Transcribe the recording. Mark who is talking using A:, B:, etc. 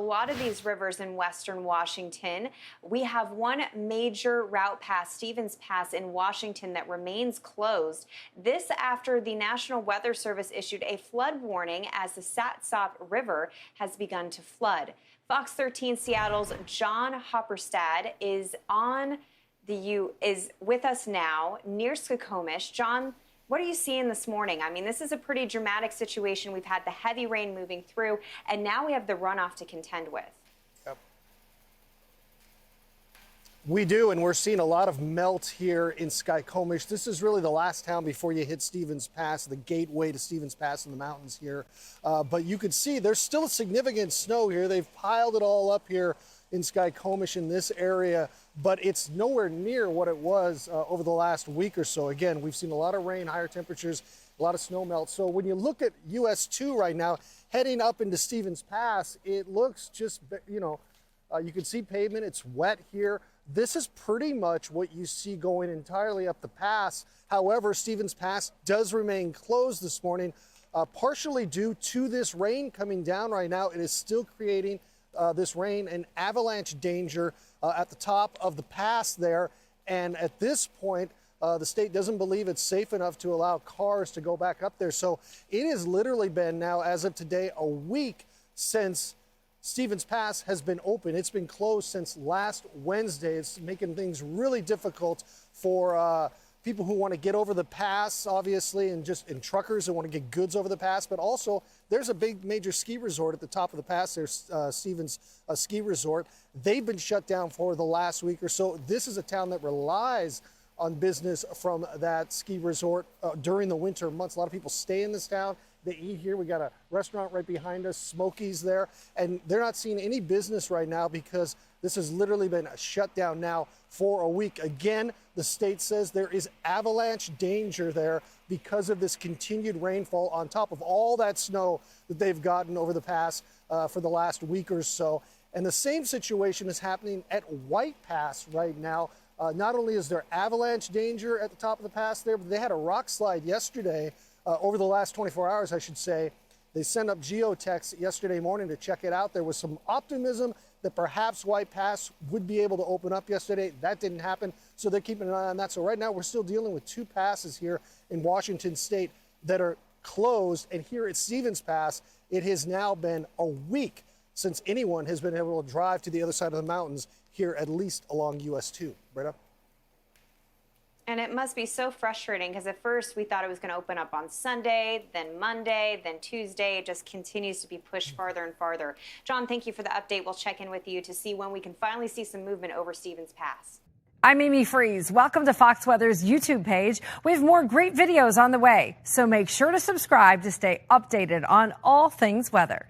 A: lot of these rivers in western Washington. We have one major route pass, Stevens Pass in Washington, that remains closed. This after the National Weather Service issued a flood warning as the Satsop River has begun to flood. Fox 13 Seattle's John Hopperstad is with us now near Skokomish. John, what are you seeing this morning? I mean, this is a pretty dramatic situation. We've had the heavy rain moving through, and now we have the runoff to contend with.
B: Yep. We do, and we're seeing a lot of melt here in Skokomish. This is really the last town before you hit Stevens Pass, the gateway to Stevens Pass in the mountains here. But you can see there's still significant snow here. They've piled it all up here in Skokomish in this area, but it's nowhere near what it was over the last week or so. Again, we've seen a lot of rain, higher temperatures, a lot of snow melt. So when you look at US 2 right now, heading up into Stevens Pass, it looks just, you can see pavement, it's wet here. This is pretty much what you see going entirely up the pass. However, Stevens Pass does remain closed this morning, partially due to this rain coming down right now. It is still creating this rain and avalanche danger at the top of the pass there. And at this point, the state doesn't believe it's safe enough to allow cars to go back up there. So it has literally been now, as of today, a week since Stevens Pass has been open. It's been closed since last Wednesday. It's making things really difficult for people who want to get over the pass, obviously, and truckers who want to get goods over the pass. But also, there's a big major ski resort at the top of the pass. There's Stevens Ski Resort. They've been shut down for the last week or so. This is a town that relies on business from that ski resort during the winter months. A lot of people stay in this town. They eat here. We got a restaurant right behind us, Smokies there, and they're not seeing any business right now because this has literally been shut down now for a week. Again, the state says there is avalanche danger there because of this continued rainfall on top of all that snow that they've gotten over the pass for the last week or so. And the same situation is happening at White Pass right now. Not only is there avalanche danger at the top of the pass there, but they had a rock slide yesterday. Over the last 24 hours, I should say. They sent up geotechs yesterday morning to check it out. There was some optimism that perhaps White Pass would be able to open up yesterday. That didn't happen, so they're keeping an eye on that. So right now, we're still dealing with two passes here in Washington State that are closed. And here at Stevens Pass, it has now been a week since anyone has been able to drive to the other side of the mountains here, at least along US 2. Britta?
A: And it must be so frustrating because at first we thought it was going to open up on Sunday, then Monday, then Tuesday. It just continues to be pushed farther and farther. John, thank you for the update. We'll check in with you to see when we can finally see some movement over Stevens Pass.
C: I'm Amy Freeze. Welcome to Fox Weather's YouTube page. We have more great videos on the way, so make sure to subscribe to stay updated on all things weather.